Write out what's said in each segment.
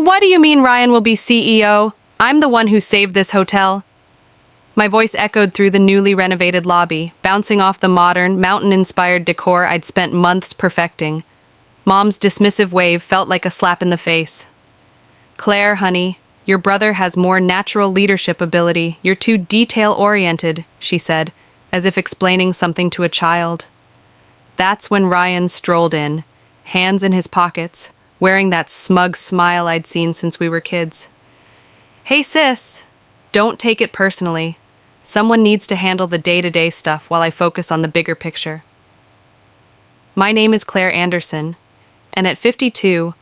What do you mean Ryan will be CEO? I'm the one who saved this hotel. My voice echoed through the newly renovated lobby, bouncing off the modern, mountain-inspired decor I'd spent months perfecting. Mom's dismissive wave felt like a slap in the face. Claire, honey, your brother has more natural leadership ability. You're too detail-oriented, she said, as if explaining something to a child. That's when Ryan strolled in, hands in his pockets, wearing that smug smile I'd seen since we were kids. Hey sis, don't take it personally. Someone needs to handle the day-to-day stuff while I focus on the bigger picture. My name is Claire Anderson, and at 52,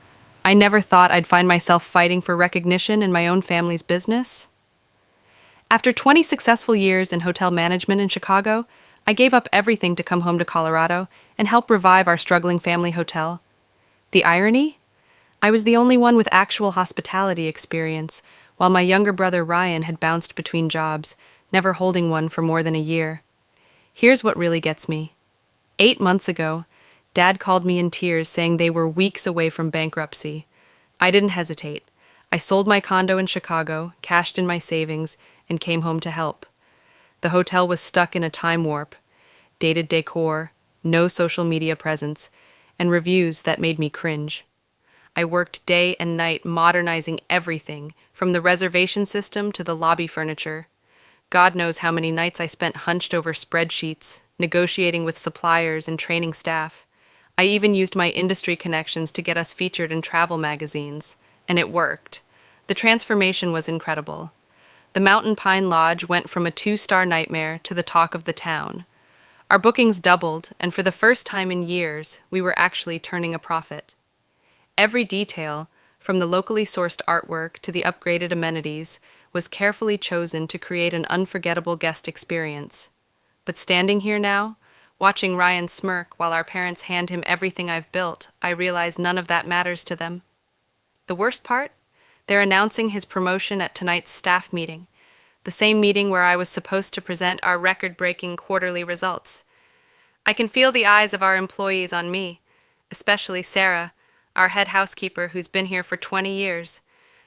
I never thought I'd find myself fighting for recognition in my own family's business. After 20 successful years in hotel management in Chicago, I gave up everything to come home to Colorado and help revive our struggling family hotel. The irony? I was the only one with actual hospitality experience, while my younger brother Ryan had bounced between jobs, never holding one for more than a year. Here's what really gets me. 8 months ago, Dad called me in tears saying they were weeks away from bankruptcy. I didn't hesitate. I sold my condo in Chicago, cashed in my savings, and came home to help. The hotel was stuck in a time warp. Dated decor, no social media presence, and reviews that made me cringe. I worked day and night modernizing everything, from the reservation system to the lobby furniture. God knows how many nights I spent hunched over spreadsheets, negotiating with suppliers and training staff. I even used my industry connections to get us featured in travel magazines, and it worked. The transformation was incredible. The Mountain Pine Lodge went from a 2-star nightmare to the talk of the town. Our bookings doubled, and for the first time in years, we were actually turning a profit. Every detail, from the locally sourced artwork to the upgraded amenities, was carefully chosen to create an unforgettable guest experience. But standing here now, watching Ryan smirk while our parents hand him everything I've built, I realize none of that matters to them. The worst part? They're announcing his promotion at tonight's staff meeting, the same meeting where I was supposed to present our record-breaking quarterly results. I can feel the eyes of our employees on me, especially Sarah, our head housekeeper who's been here for 20 years.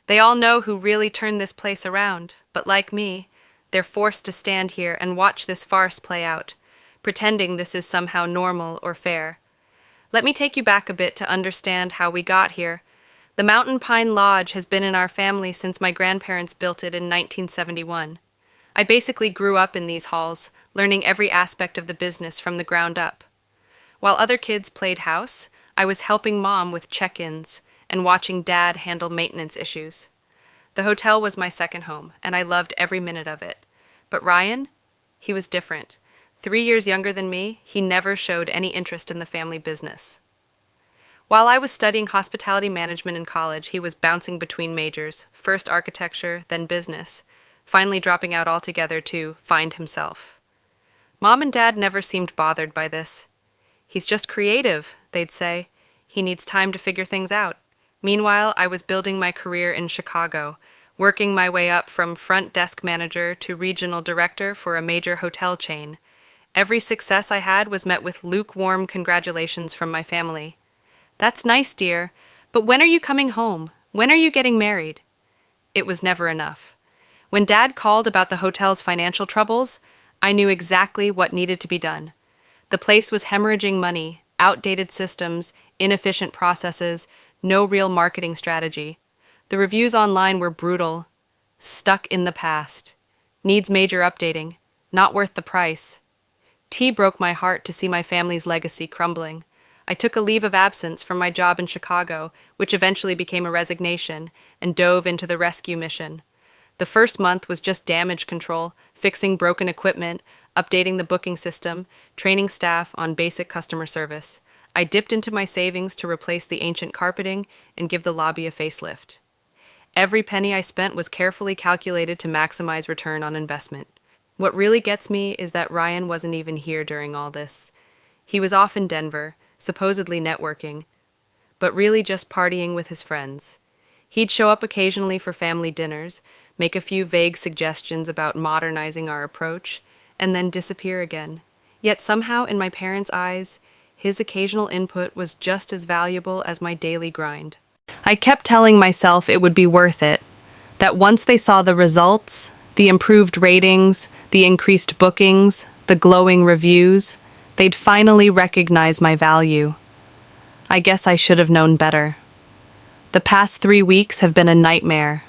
They all know who really turned this place around, but like me, they're forced to stand here and watch this farce play out, pretending this is somehow normal or fair. Let me take you back a bit to understand how we got here. The Mountain Pine Lodge has been in our family since my grandparents built it in 1971. I basically grew up in these halls, learning every aspect of the business from the ground up. While other kids played house, I was helping Mom with check-ins and watching Dad handle maintenance issues. The hotel was my second home, and I loved every minute of it. But Ryan? He was different. 3 years younger than me, he never showed any interest in the family business. While I was studying hospitality management in college, he was bouncing between majors, first architecture, then business, finally dropping out altogether to find himself. Mom and Dad never seemed bothered by this. He's just creative, they'd say. He needs time to figure things out. Meanwhile, I was building my career in Chicago, working my way up from front desk manager to regional director for a major hotel chain. Every success I had was met with lukewarm congratulations from my family. That's nice, dear, but when are you coming home? When are you getting married? It was never enough. When Dad called about the hotel's financial troubles, I knew exactly what needed to be done. The place was hemorrhaging money, outdated systems, inefficient processes, no real marketing strategy. The reviews online were brutal. Stuck in the past. Needs major updating. Not worth the price. Tea broke my heart to see my family's legacy crumbling. I took a leave of absence from my job in Chicago, which eventually became a resignation, and dove into the rescue mission. The first month was just damage control, fixing broken equipment, updating the booking system, training staff on basic customer service. I dipped into my savings to replace the ancient carpeting and give the lobby a facelift. Every penny I spent was carefully calculated to maximize return on investment. What really gets me is that Ryan wasn't even here during all this. He was off in Denver, supposedly networking, but really just partying with his friends. He'd show up occasionally for family dinners, make a few vague suggestions about modernizing our approach, and then disappear again. Yet somehow, in my parents' eyes, his occasional input was just as valuable as my daily grind. I kept telling myself it would be worth it, that once they saw the results, the improved ratings, the increased bookings, the glowing reviews, they'd finally recognize my value. I guess I should have known better. The past 3 weeks have been a nightmare.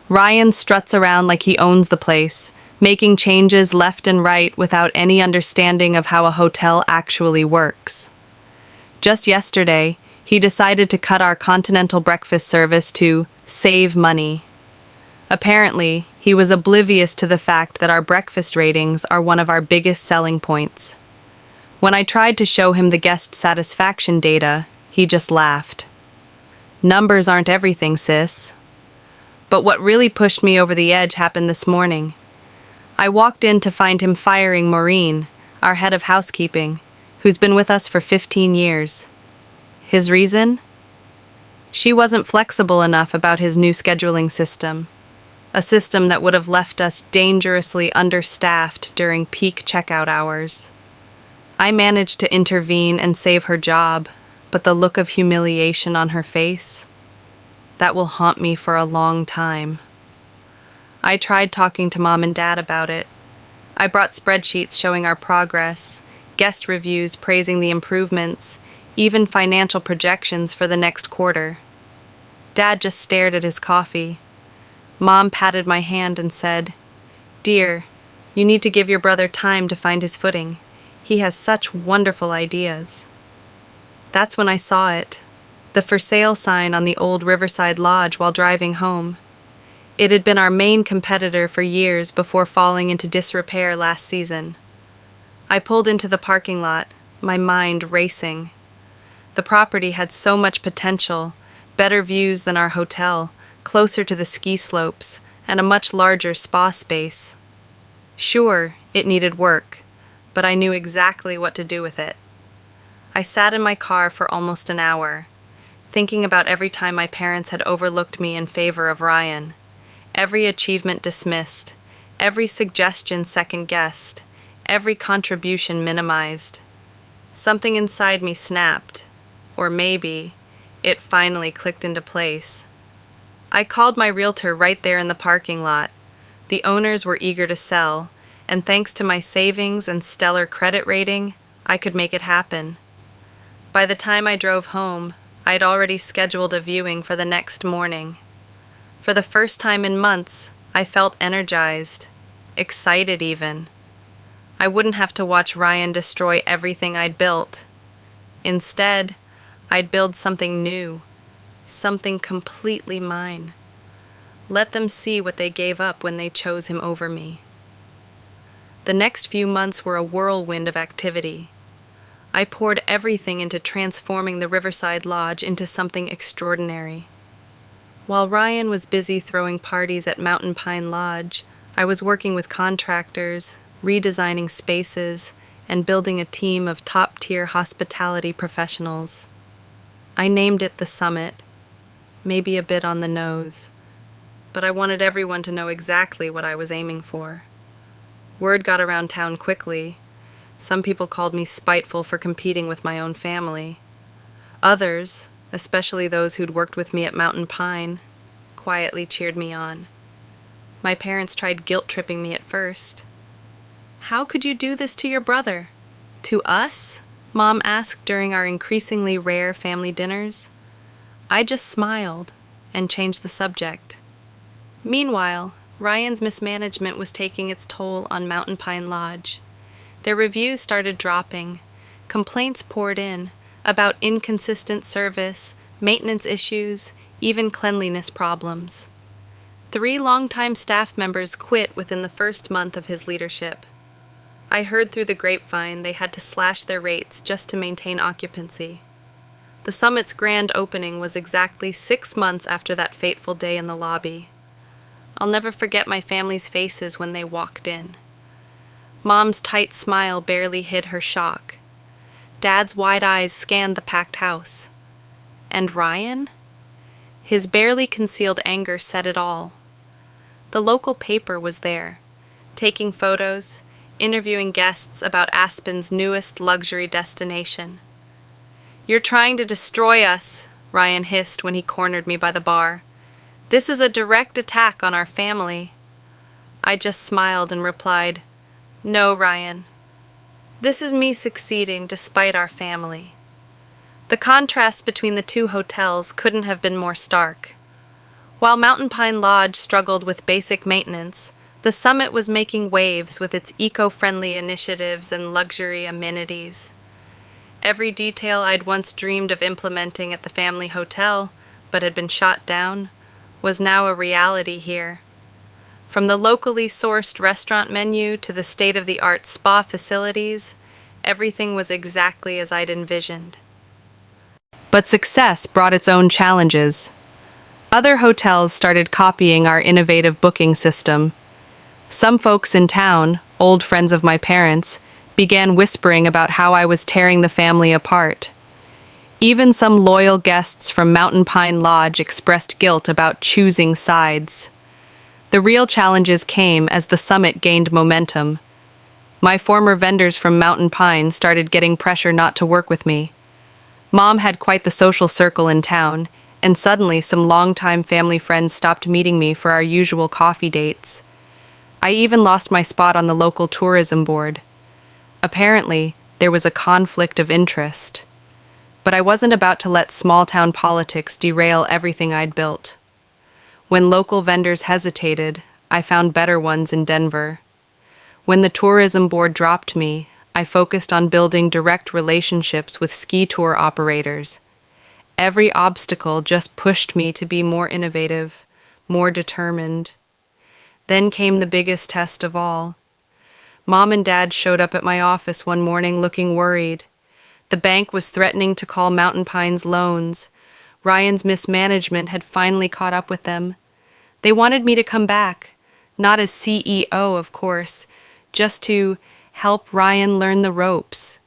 Ryan struts around like he owns the place, making changes left and right without any understanding of how a hotel actually works. Just yesterday, he decided to cut our continental breakfast service to save money. Apparently, he was oblivious to the fact that our breakfast ratings are one of our biggest selling points. When I tried to show him the guest satisfaction data, he just laughed. Numbers aren't everything, sis. But what really pushed me over the edge happened this morning. I walked in to find him firing Maureen, our head of housekeeping, who's been with us for 15 years. His reason? She wasn't flexible enough about his new scheduling system, a system that would have left us dangerously understaffed during peak checkout hours. I managed to intervene and save her job, but the look of humiliation on her face, that will haunt me for a long time. I tried talking to Mom and Dad about it. I brought spreadsheets showing our progress, guest reviews praising the improvements, even financial projections for the next quarter. Dad just stared at his coffee. Mom patted my hand and said, "Dear, you need to give your brother time to find his footing. He has such wonderful ideas." That's when I saw it, the for sale sign on the old Riverside Lodge while driving home. It had been our main competitor for years before falling into disrepair last season. I pulled into the parking lot, my mind racing. The property had so much potential, better views than our hotel, closer to the ski slopes, and a much larger spa space. Sure, it needed work, but I knew exactly what to do with it. I sat in my car for almost an hour, thinking about every time my parents had overlooked me in favor of Ryan, every achievement dismissed, every suggestion second-guessed, every contribution minimized. Something inside me snapped, or maybe it finally clicked into place. I called my realtor right there in the parking lot. The owners were eager to sell, and thanks to my savings and stellar credit rating, I could make it happen. By the time I drove home, I'd already scheduled a viewing for the next morning. For the first time in months, I felt energized, excited even. I wouldn't have to watch Ryan destroy everything I'd built. Instead, I'd build something new, something completely mine. Let them see what they gave up when they chose him over me. The next few months were a whirlwind of activity. I poured everything into transforming the Riverside Lodge into something extraordinary. While Ryan was busy throwing parties at Mountain Pine Lodge, I was working with contractors, redesigning spaces, and building a team of top-tier hospitality professionals. I named it the Summit, maybe a bit on the nose, but I wanted everyone to know exactly what I was aiming for. Word got around town quickly. Some people called me spiteful for competing with my own family. Others, especially those who'd worked with me at Mountain Pine, quietly cheered me on. My parents tried guilt-tripping me at first. "How could you do this to your brother?" "To us?" Mom asked during our increasingly rare family dinners. I just smiled and changed the subject. Meanwhile, Ryan's mismanagement was taking its toll on Mountain Pine Lodge. Their reviews started dropping. Complaints poured in about inconsistent service, maintenance issues, even cleanliness problems. 3 longtime staff members quit within the first month of his leadership. I heard through the grapevine they had to slash their rates just to maintain occupancy. The Summit's grand opening was exactly 6 months after that fateful day in the lobby. I'll never forget my family's faces when they walked in. Mom's tight smile barely hid her shock. Dad's wide eyes scanned the packed house. And Ryan? His barely concealed anger said it all. The local paper was there, taking photos, interviewing guests about Aspen's newest luxury destination. "You're trying to destroy us," Ryan hissed when he cornered me by the bar. "This is a direct attack on our family." I just smiled and replied, "No, Ryan. This is me succeeding despite our family." The contrast between the two hotels couldn't have been more stark. While Mountain Pine Lodge struggled with basic maintenance, the Summit was making waves with its eco-friendly initiatives and luxury amenities. Every detail I'd once dreamed of implementing at the family hotel, but had been shot down, was now a reality here. From the locally sourced restaurant menu to the state-of-the-art spa facilities, everything was exactly as I'd envisioned. But success brought its own challenges. Other hotels started copying our innovative booking system. Some folks in town, old friends of my parents, began whispering about how I was tearing the family apart. Even some loyal guests from Mountain Pine Lodge expressed guilt about choosing sides. The real challenges came as the Summit gained momentum. My former vendors from Mountain Pine started getting pressure not to work with me. Mom had quite the social circle in town, and suddenly some longtime family friends stopped meeting me for our usual coffee dates. I even lost my spot on the local tourism board. Apparently, there was a conflict of interest. But I wasn't about to let small-town politics derail everything I'd built. When local vendors hesitated, I found better ones in Denver. When the tourism board dropped me, I focused on building direct relationships with ski tour operators. Every obstacle just pushed me to be more innovative, more determined. Then came the biggest test of all. Mom and Dad showed up at my office one morning looking worried. The bank was threatening to call Mountain Pine's loans. Ryan's mismanagement had finally caught up with them. They wanted me to come back, not as CEO, of course, just to help Ryan learn the ropes.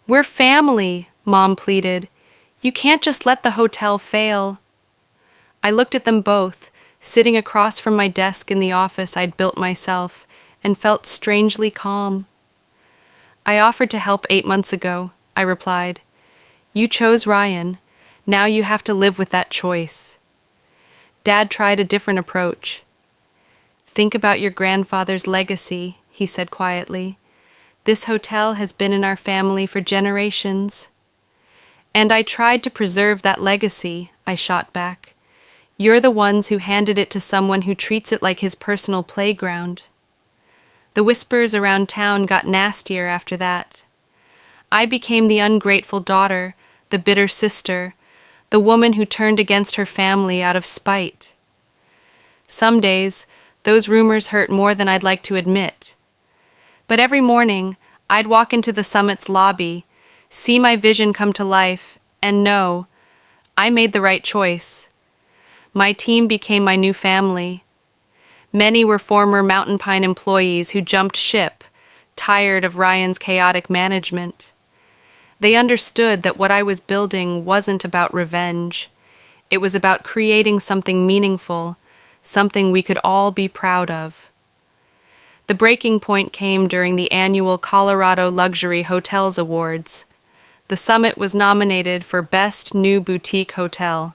"We're family," Mom pleaded. "You can't just let the hotel fail." I looked at them both, sitting across from my desk in the office I'd built myself, and felt strangely calm. "I offered to help 8 months ago," I replied. "You chose Ryan. Now you have to live with that choice." Dad tried a different approach. "Think about your grandfather's legacy," he said quietly. "This hotel has been in our family for generations." "And I tried to preserve that legacy," I shot back. "You're the ones who handed it to someone who treats it like his personal playground." The whispers around town got nastier after that. I became the ungrateful daughter, the bitter sister, the woman who turned against her family out of spite. Some days, those rumors hurt more than I'd like to admit. But every morning, I'd walk into the Summit's lobby, see my vision come to life, and know I made the right choice. My team became my new family. Many were former Mountain Pine employees who jumped ship, tired of Ryan's chaotic management. They understood that what I was building wasn't about revenge. It was about creating something meaningful, something we could all be proud of. The breaking point came during the annual Colorado Luxury Hotels Awards. The Summit was nominated for Best New Boutique Hotel.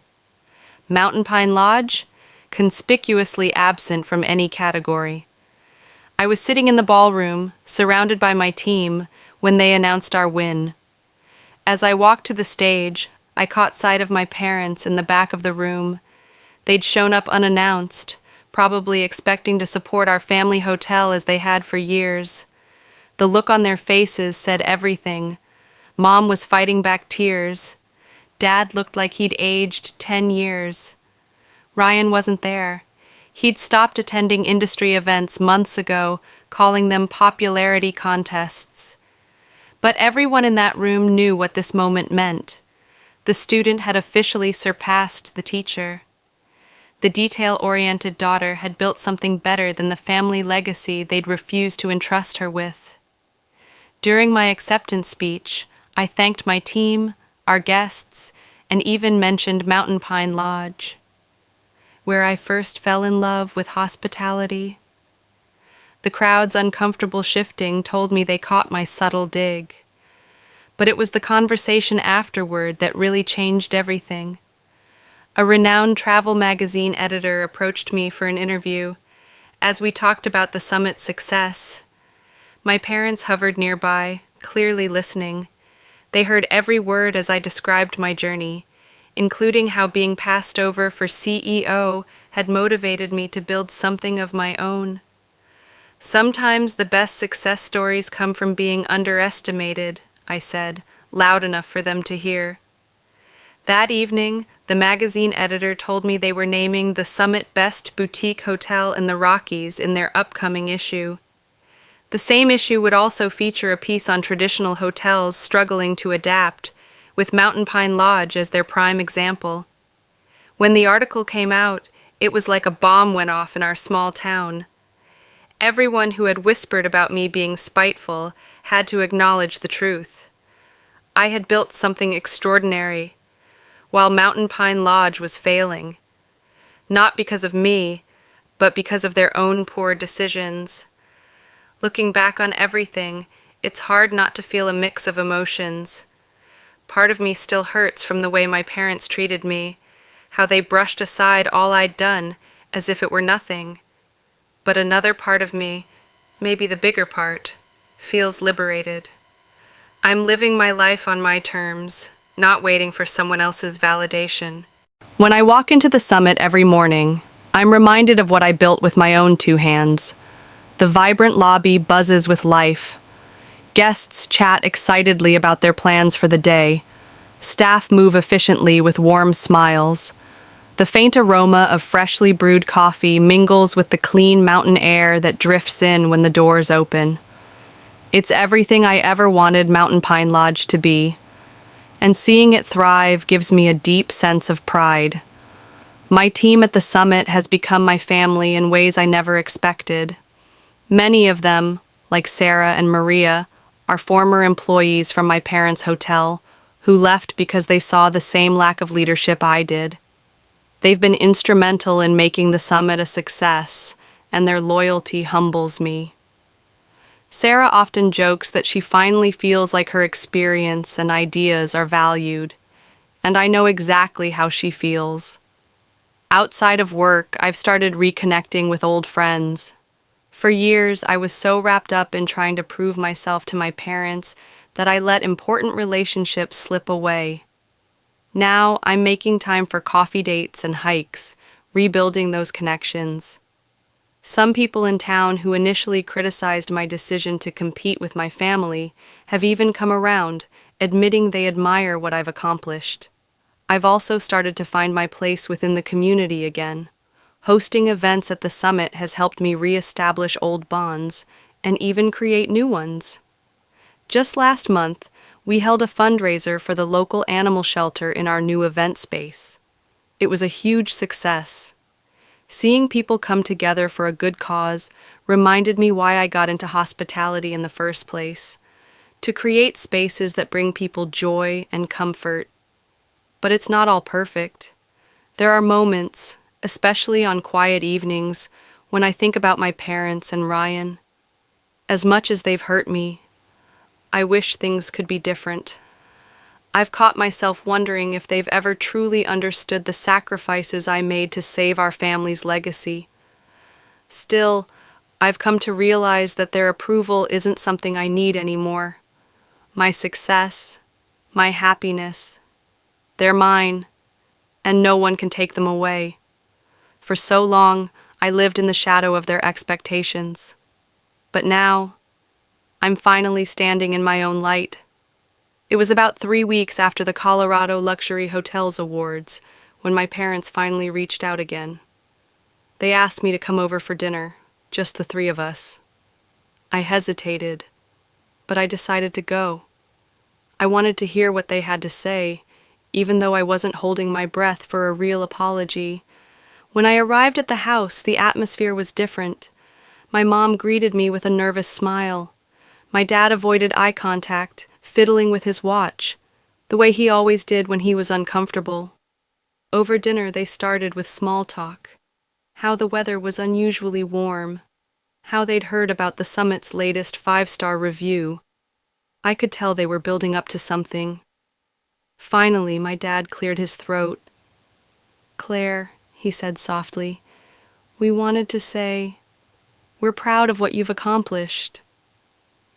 Mountain Pine Lodge, conspicuously absent from any category. I was sitting in the ballroom, surrounded by my team, when they announced our win. As I walked to the stage, I caught sight of my parents in the back of the room. They'd shown up unannounced, probably expecting to support our family hotel as they had for years. The look on their faces said everything. Mom was fighting back tears. Dad looked like he'd aged 10 years. Ryan wasn't there. He'd stopped attending industry events months ago, calling them popularity contests. But everyone in that room knew what this moment meant. The student had officially surpassed the teacher. The detail-oriented daughter had built something better than the family legacy they'd refused to entrust her with. During my acceptance speech, I thanked my team, our guests, and even mentioned Mountain Pine Lodge, where I first fell in love with hospitality. The crowd's uncomfortable shifting told me they caught my subtle dig. but it was the conversation afterward that really changed everything. A renowned travel magazine editor approached me for an interview. As we talked about the summit's success, my parents hovered nearby, clearly listening. They heard every word as I described my journey, including how being passed over for CEO had motivated me to build something of my own. Sometimes the best success stories come from being underestimated, I said, loud enough for them to hear. That evening, the magazine editor told me they were naming the Summit Best Boutique Hotel in the Rockies in their upcoming issue. The same issue would also feature a piece on traditional hotels struggling to adapt, with Mountain Pine Lodge as their prime example. When the article came out, it was like a bomb went off in our small town. Everyone who had whispered about me being spiteful had to acknowledge the truth. I had built something extraordinary, while Mountain Pine Lodge was failing. Not because of me, but because of their own poor decisions. Looking back on everything, it's hard not to feel a mix of emotions. Part of me still hurts from the way my parents treated me, how they brushed aside all I'd done as if it were nothing. But another part of me, maybe the bigger part, feels liberated. I'm living my life on my terms, not waiting for someone else's validation. When I walk into the summit every morning, I'm reminded of what I built with my own two hands. The vibrant lobby buzzes with life. Guests chat excitedly about their plans for the day. Staff move efficiently with warm smiles. The faint aroma of freshly brewed coffee mingles with the clean mountain air that drifts in when the doors open. It's everything I ever wanted Mountain Pine Lodge to be, and seeing it thrive gives me a deep sense of pride. My team at the summit has become my family in ways I never expected. Many of them, like Sarah and Maria, are former employees from my parents' hotel who left because they saw the same lack of leadership I did. They've been instrumental in making the summit a success, and their loyalty humbles me. Sarah often jokes that she finally feels like her experience and ideas are valued, and I know exactly how she feels. Outside of work, I've started reconnecting with old friends. For years, I was so wrapped up in trying to prove myself to my parents that I let important relationships slip away. Now, I'm making time for coffee dates and hikes, rebuilding those connections. Some people in town who initially criticized my decision to compete with my family have even come around, admitting they admire what I've accomplished. I've also started to find my place within the community again. Hosting events at the summit has helped me re-establish old bonds and even create new ones. Just last month, we held a fundraiser for the local animal shelter in our new event space. It was a huge success. Seeing people come together for a good cause reminded me why I got into hospitality in the first place, to create spaces that bring people joy and comfort. But it's not all perfect. There are moments, especially on quiet evenings, when I think about my parents and Ryan. As much as they've hurt me, I wish things could be different. I've caught myself wondering if they've ever truly understood the sacrifices I made to save our family's legacy. Still, I've come to realize that their approval isn't something I need anymore. My success, my happiness, they're mine, and no one can take them away. For so long, I lived in the shadow of their expectations. But now, I'm finally standing in my own light. It was about 3 weeks after the Colorado Luxury Hotels Awards when my parents finally reached out again. They asked me to come over for dinner, just the three of us. I hesitated, but I decided to go. I wanted to hear what they had to say, even though I wasn't holding my breath for a real apology. When I arrived at the house, the atmosphere was different. My mom greeted me with a nervous smile. My dad avoided eye contact, fiddling with his watch, the way he always did when he was uncomfortable. Over dinner, they started with small talk. How the weather was unusually warm. How they'd heard about the summit's latest 5-star review. I could tell they were building up to something. Finally, my dad cleared his throat. "Claire," he said softly, "we wanted to say, we're proud of what you've accomplished."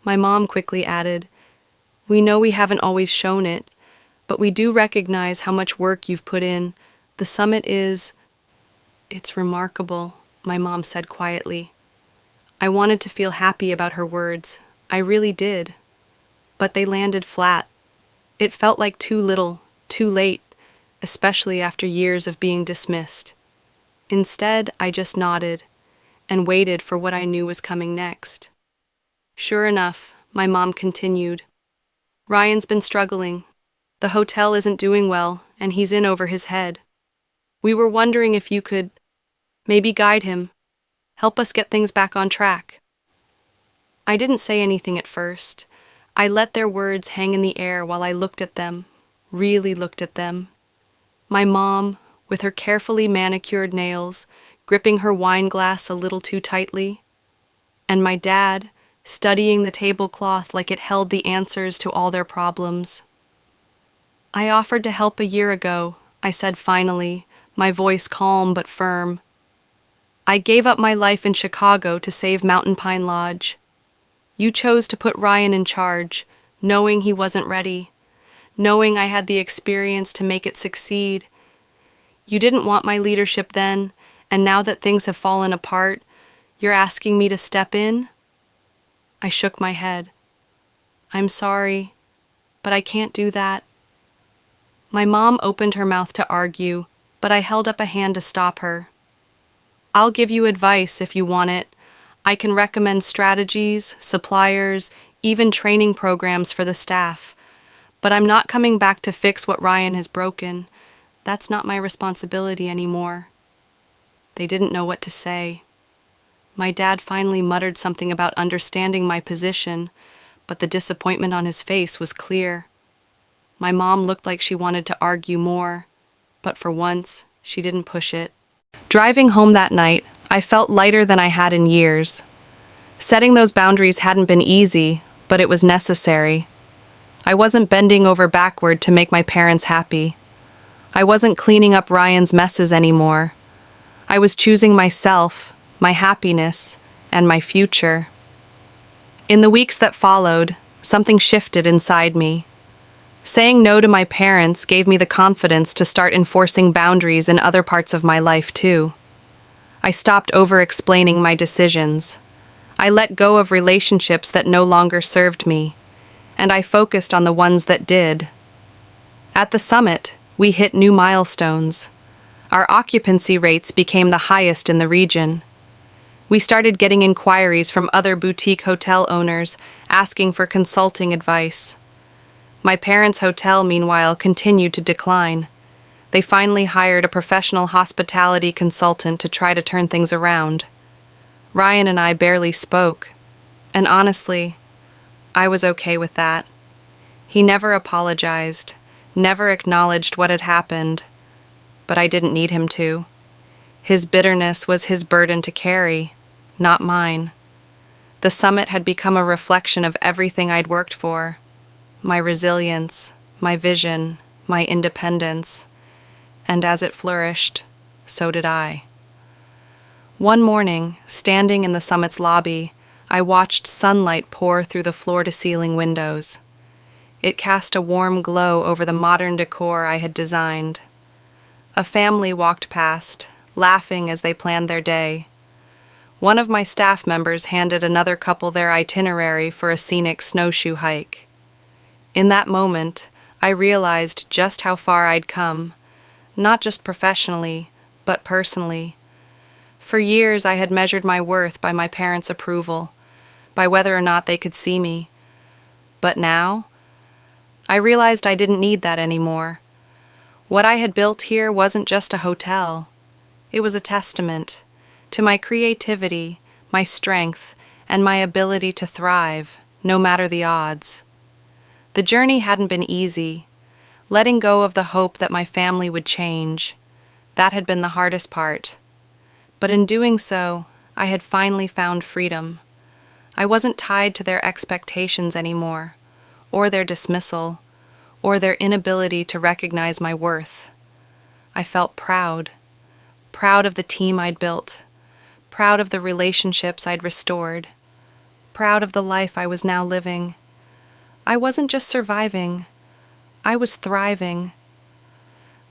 My mom quickly added, "We know we haven't always shown it, but we do recognize how much work you've put in. The summit it's remarkable," my mom said quietly. I wanted to feel happy about her words. I really did. But they landed flat. It felt like too little, too late, especially after years of being dismissed. Instead, I just nodded and waited for what I knew was coming next. Sure enough, my mom continued. "Ryan's been struggling. The hotel isn't doing well, and he's in over his head. We were wondering if you could maybe guide him, help us get things back on track." I didn't say anything at first. I let their words hang in the air while I looked at them, really looked at them. My mom, with her carefully manicured nails, gripping her wine glass a little too tightly, and my dad, studying the tablecloth like it held the answers to all their problems. "I offered to help a year ago," I said finally, my voice calm but firm. "I gave up my life in Chicago to save Mountain Pine Lodge. You chose to put Ryan in charge, knowing he wasn't ready, knowing I had the experience to make it succeed. You didn't want my leadership then, and now that things have fallen apart, you're asking me to step in?" I shook my head. "I'm sorry, but I can't do that." My mom opened her mouth to argue, but I held up a hand to stop her. "I'll give you advice if you want it. I can recommend strategies, suppliers, even training programs for the staff. But I'm not coming back to fix what Ryan has broken. That's not my responsibility anymore." They didn't know what to say. My dad finally muttered something about understanding my position, but the disappointment on his face was clear. My mom looked like she wanted to argue more, but for once, she didn't push it. Driving home that night, I felt lighter than I had in years. Setting those boundaries hadn't been easy, but it was necessary. I wasn't bending over backward to make my parents happy. I wasn't cleaning up Ryan's messes anymore. I was choosing myself, my happiness, and my future. In the weeks that followed, something shifted inside me. Saying no to my parents gave me the confidence to start enforcing boundaries in other parts of my life too. I stopped over-explaining my decisions. I let go of relationships that no longer served me, and I focused on the ones that did. At the summit, we hit new milestones. Our occupancy rates became the highest in the region. We started getting inquiries from other boutique hotel owners asking for consulting advice. My parents' hotel, meanwhile, continued to decline. They finally hired a professional hospitality consultant to try to turn things around. Ryan and I barely spoke, and honestly, I was okay with that. He never apologized, never acknowledged what had happened, but I didn't need him to. His bitterness was his burden to carry, not mine. The summit had become a reflection of everything I'd worked for. My resilience, my vision, my independence, and as it flourished, so did I. One morning, standing in the summit's lobby, I watched sunlight pour through the floor-to-ceiling windows. It cast a warm glow over the modern decor I had designed. A family walked past, laughing as they planned their day. One of my staff members handed another couple their itinerary for a scenic snowshoe hike. In that moment, I realized just how far I'd come, not just professionally, but personally. For years, I had measured my worth by my parents' approval, by whether or not they could see me. But now, I realized I didn't need that anymore. What I had built here wasn't just a hotel. It was a testament to my creativity, my strength, and my ability to thrive, no matter the odds. The journey hadn't been easy. Letting go of the hope that my family would change, that had been the hardest part. But in doing so, I had finally found freedom. I wasn't tied to their expectations anymore, or their dismissal, or their inability to recognize my worth. I felt proud, proud of the team I'd built, proud of the relationships I'd restored, proud of the life I was now living. I wasn't just surviving, I was thriving.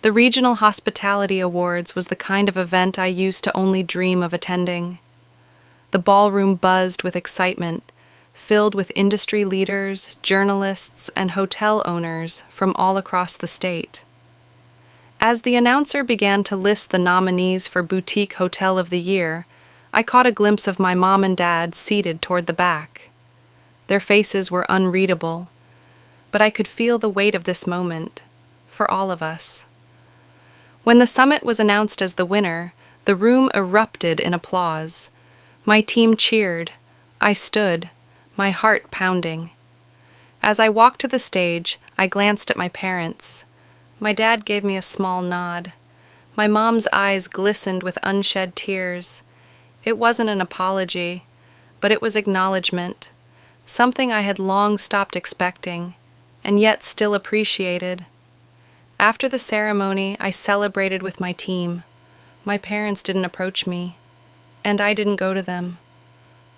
The Regional Hospitality Awards was the kind of event I used to only dream of attending. The ballroom buzzed with excitement, filled with industry leaders, journalists, and hotel owners from all across the state. As the announcer began to list the nominees for Boutique Hotel of the Year, I caught a glimpse of my mom and dad seated toward the back. Their faces were unreadable, but I could feel the weight of this moment, for all of us. When the summit was announced as the winner, the room erupted in applause. My team cheered. I stood, my heart pounding. As I walked to the stage, I glanced at my parents. My dad gave me a small nod. My mom's eyes glistened with unshed tears. It wasn't an apology, but it was acknowledgement, something I had long stopped expecting, and yet still appreciated. After the ceremony, I celebrated with my team. My parents didn't approach me, and I didn't go to them.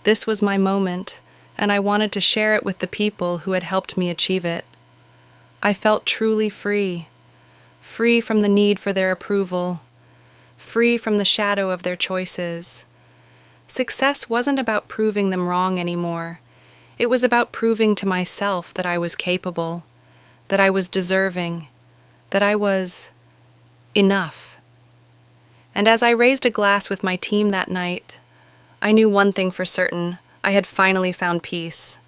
This was my moment, and I wanted to share it with the people who had helped me achieve it. I felt truly free, free from the need for their approval, free from the shadow of their choices. Success wasn't about proving them wrong anymore. It was about proving to myself that I was capable, that I was deserving, that I was enough. And as I raised a glass with my team that night, I knew one thing for certain: I had finally found peace.